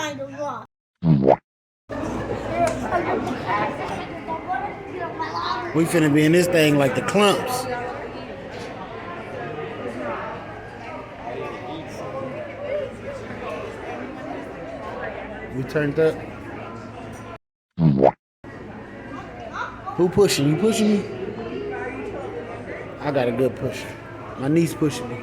kind of rock. We finna be in this thing like the clumps. We turned up. Who pushing? You pushing me? I got a good pusher. My niece pushing me.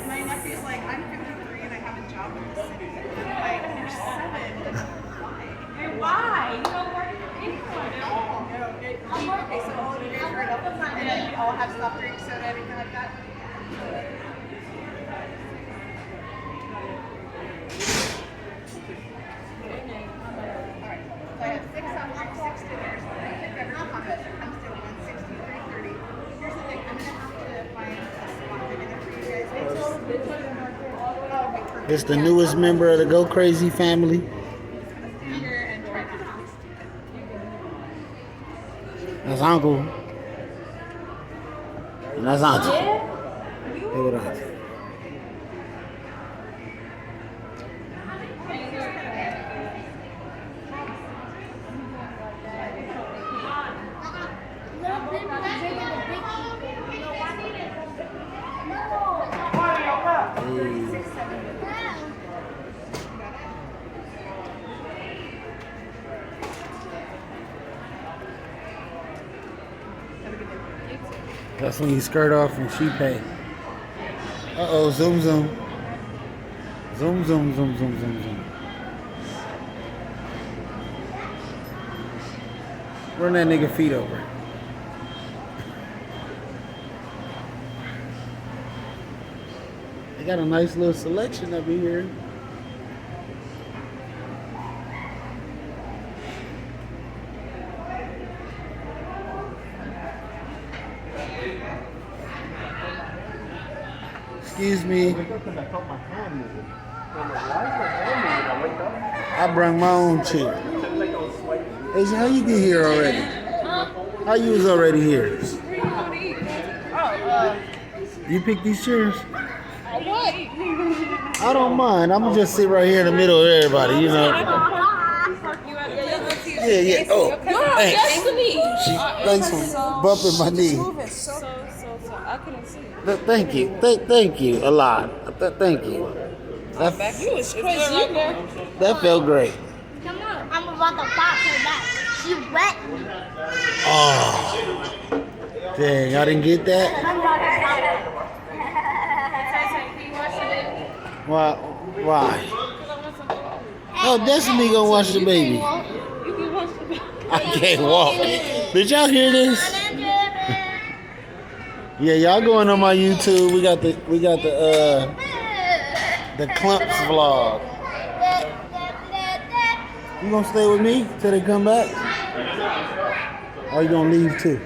My nephew's like, I'm 53 and I have a job in the city. Like, you're 7. Why? You don't work for anyone at all. No, okay, so all you guys are adults and then we all have soft drinks, soda, everything like that. Alright, so I have 6 soft drinks, 6 dinners, 3 beverage combos. It comes to 160, 330. Here's the thing, I'm gonna have to find a spot in there for you guys. It's the newest member of the Go Crazy family. That's Uncle. And that's Auntie. Hey, what Auntie? That's when you skirt off and she pay. Uh-oh, zoom, zoom. Zoom, zoom, zoom, zoom, zoom, zoom. Run that nigga feet over. They got a nice little selection up in here. Excuse me. I brought my own chair. Hey, how you get here already? How you was already here? You picked these chairs? I don't mind. I'm gonna just sit right here in the middle of everybody, you know. Yeah. Oh, thanks. Thanks for bumping my knee. I couldn't see. Thank you. Thank you a lot. Thank you. You was crazy. That felt great. Come on, I'm about to pop her back. She wet. Oh, dang! I didn't get that. Why? Oh, Destiny gonna watch the baby. I can't walk. Did y'all hear this? Yeah, y'all going on my YouTube. We got the Clumps vlog. You gonna stay with me till they come back? Or you gonna leave too?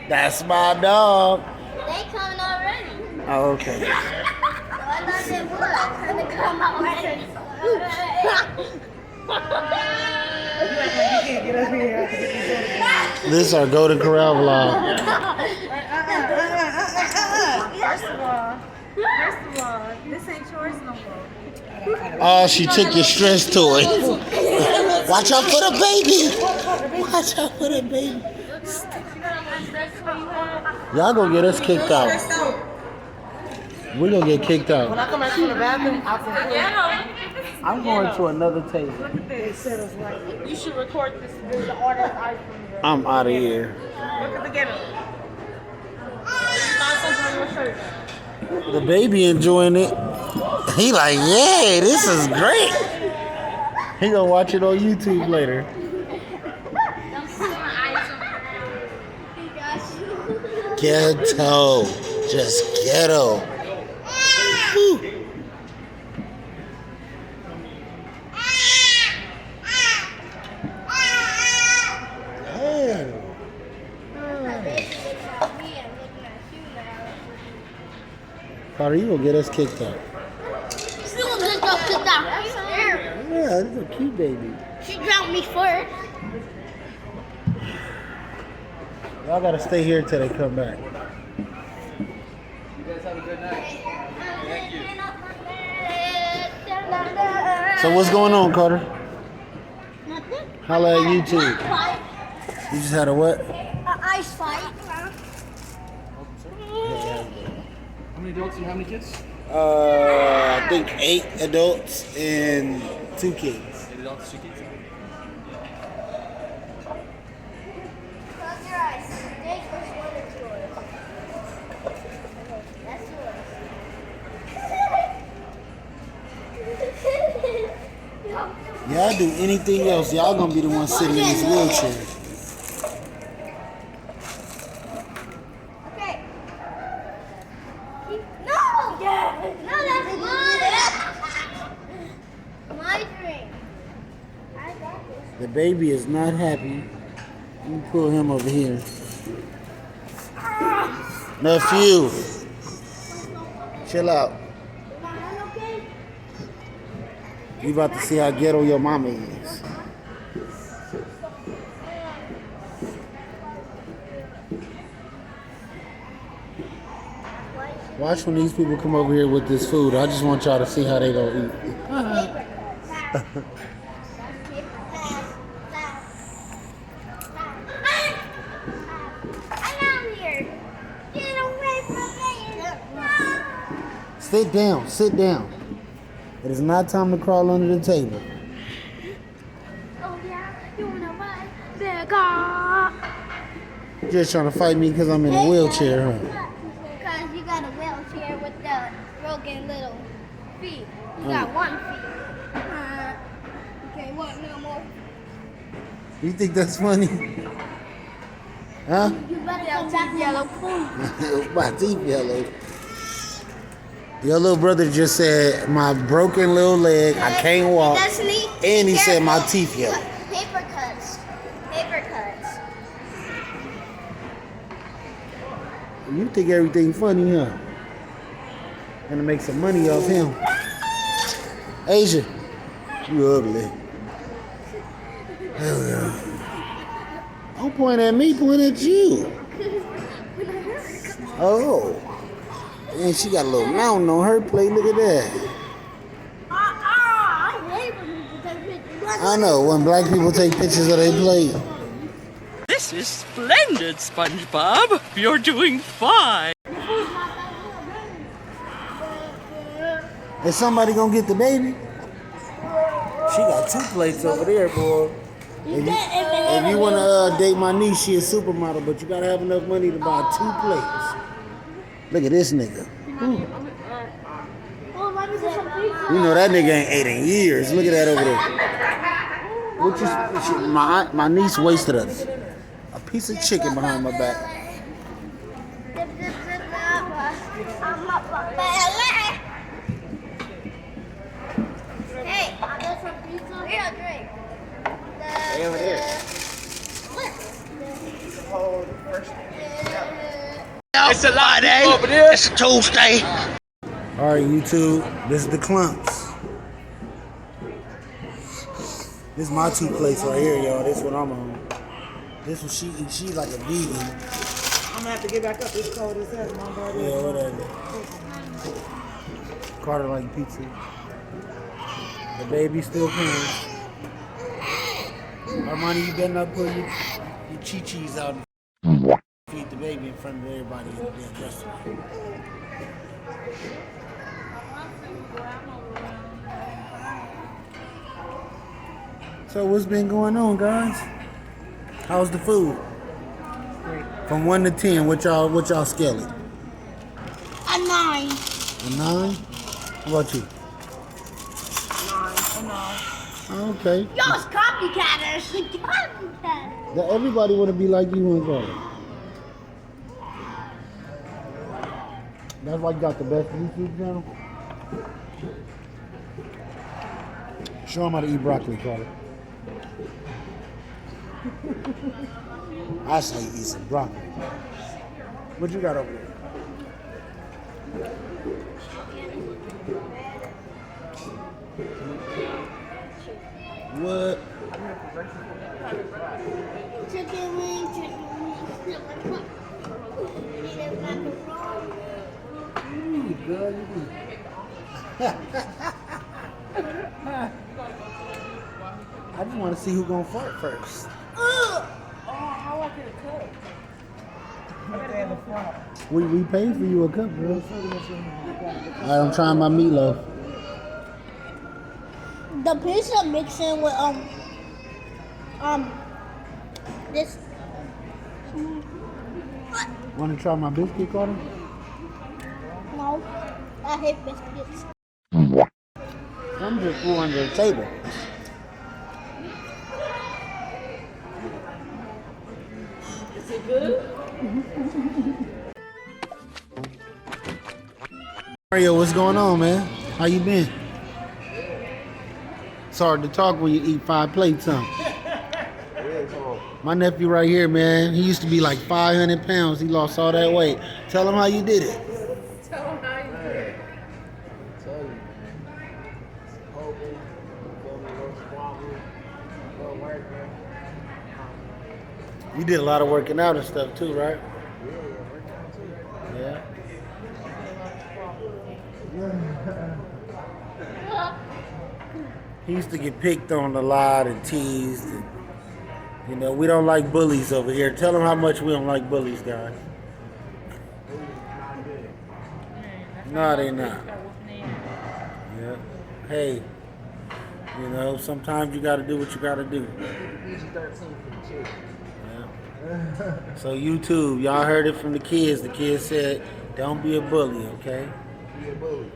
That's my dog. They coming already. Oh, okay. So I thought they would. They come already. This is our Go to Corral vlog. First of all, this ain't yours no more. Oh, she took your stress toy. Watch out for the baby. Watch out for the baby. Y'all gonna get us kicked out. We're gonna get kicked out. When I come back from the bathroom, I'm going to another table. you should record this video. Order ice from here. I'm out of here. Look at the getter. Find something on your shirt. The baby enjoying it. He like, yeah, this is great. He gonna watch it on YouTube later. Ghetto. Just ghetto. Whew. Carter, you gonna get us kicked out. She gonna get us kicked out. Yeah, this is a cute baby. She drowned me first. Y'all gotta stay here till they come back. You guys have a good night. Thank you. So what's going on, Carter? Nothing. Holla at YouTube. Fight. You just had a what? Ice fight. How many adults and how many kids? I think 8 adults and 2 kids. 8 adults, 2 kids. Close your eyes. Jake, which one is yours? That's yours. Y'all do anything else, y'all gonna be the one sitting in this wheelchair. Okay. No! No, that's mine! My drink. I got this. The baby is not happy. Let me pull him over here. Nephew. Chill out. Okay? You about to see how ghetto your mama is. Watch when these people come over here with this food. I just want y'all to see how they gonna eat. I'm out here. Get away from me. Sit down, sit down. It is not time to crawl under the table. Oh yeah, you wanna ride? Beggar. Just trying to fight me because I'm in a wheelchair, huh? Because you got a wheelchair with the broken little feet. You got 1 feet. Okay, what? No more. You think that's funny? Huh? You better go back yellow food. My teeth yellow. Your little brother just said my broken little leg, I can't walk. Destiny, And he said my careful. teeth yellow. Paper cuts. Paper cuts. You think everything funny, huh? Gonna make some money off him. Asia, you ugly. Hell yeah. Don't point at me, point at you. Oh. And she got a little mountain on her plate. Look at that. I hate when people take pictures. I know, when black people take pictures of their plate. This is splendid, SpongeBob. You're doing fine. Is somebody gonna get the baby? She got 2 plates over there, boy. If you wanna date my niece, she a supermodel, but you gotta have enough money to buy 2 plates. Look at this nigga. You know that nigga ain't ate in years. Look at that over there. My niece wasted a piece of chicken behind my back. Hey, there's some pizza. Here, drink. Hey, over there. It's a lot, eh? It's a Tuesday. All right, YouTube. This is the clumps. This is my 2 plates right here, y'all. This one I'm on. This one she eats. She's like a vegan. I'm gonna have to get back up. It's cold as hell. My body. Yeah, whatever. Carter like pizza. The baby still crying. Armani, you better not put your chi-chis out and feed the baby in front of everybody in the damn restaurant. So what's been going on, guys? How's the food? From 1 to 10, what y'all scale it? A 9. A 9? How about you? 9. Okay. Y'all's copycatters. Copycatters. Everybody want to be like you and Carter. That's why you got the best YouTube channel. Show them how to eat broccoli, Carter. I say eat some broccoli. What you got over there? What? Chicken wing, chicken wing. Ooh, girl, you do. I just want to see who gonna fart first. How I could have cooked? We paid for you a cup, girl. Alright, I'm trying my meatloaf. The pizza mixing with this. Want to try my biscuit, Carter? No, I hate biscuits. I'm just flew under the table. Is it good? Mario, what's going on, man? How you been? It's hard to talk when you eat 5 plates, huh? My nephew right here, man, he used to be like 500 pounds. He lost all that weight. Tell him how you did it. Tell them how you did it. You did a lot of working out and stuff too, right? Yeah. He used to get picked on a lot and teased. And, you know, we don't like bullies over here. Tell them how much we don't like bullies, guys. No, they not. Yeah. Hey, you know, sometimes you got to do what you got to do. Yeah. So YouTube, y'all heard it from the kids. The kids said, don't be a bully, okay? Be a bully.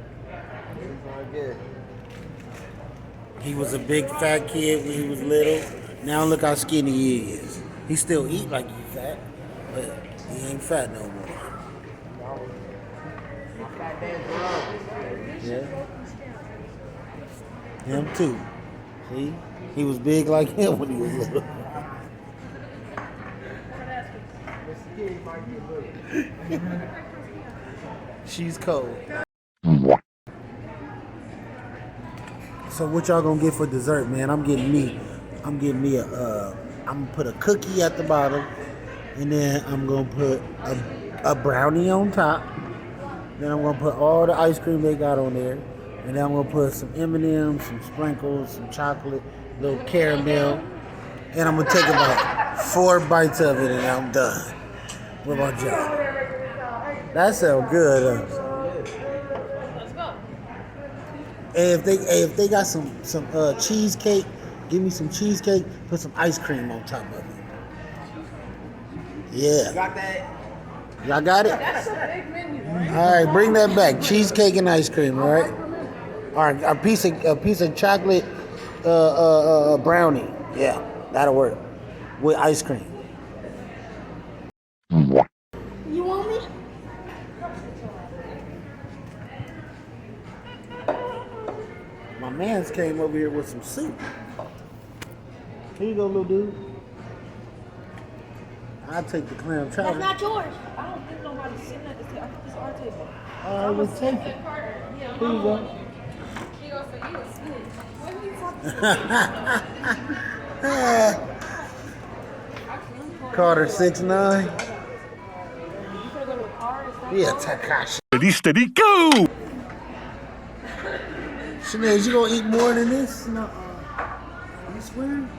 He was a big fat kid when he was little. Now look how skinny he is. He still eat like he's fat, but he ain't fat no more. Yeah. Him too. See? He was big like him when he was little. She's cold. So what y'all gonna get for dessert, man? I'm getting me I'm gonna put a cookie at the bottom, and then I'm gonna put a brownie on top. Then I'm gonna put all the ice cream they got on there, and then I'm gonna put some M&Ms, some sprinkles, some chocolate, little caramel, and I'm gonna take about 4 bites of it, and I'm done. What about y'all? That sounds good. And if they got some cheesecake, give me some cheesecake. Put some ice cream on top of it. Yeah. Got that? Y'all got it? That's a big menu, right? All right, bring that back. Cheesecake and ice cream, all right? All right, a piece of chocolate brownie. Yeah, that'll work with ice cream. You want me? My man's came over here with some soup. Here you go, little dude. I'll take the clam That's chowder. not yours. I don't think nobody's sitting at this table. I think it's our table. All right, let's take it. Here you go. He goes for you. It's good. What are you talking about? Carter 6'9". You gonna go to a car and start Yeah, Takashi. Steady, steady, go! Sinead, you gonna eat more than this? No. You swear?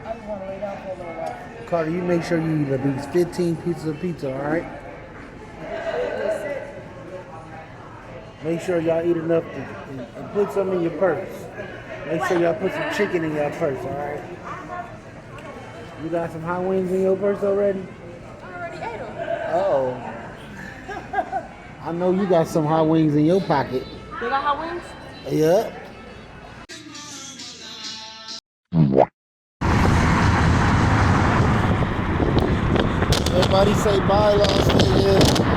I just want to lay down for a little while. Carter, you make sure you eat at least 15 pieces of pizza, all right? Make sure y'all eat enough and put some in your purse. Make sure y'all put some chicken in your purse, all right? You got some hot wings in your purse already? I already ate them. Oh. I know you got some hot wings in your pocket. They got hot wings? Yeah. Everybody say bye, Los Angeles.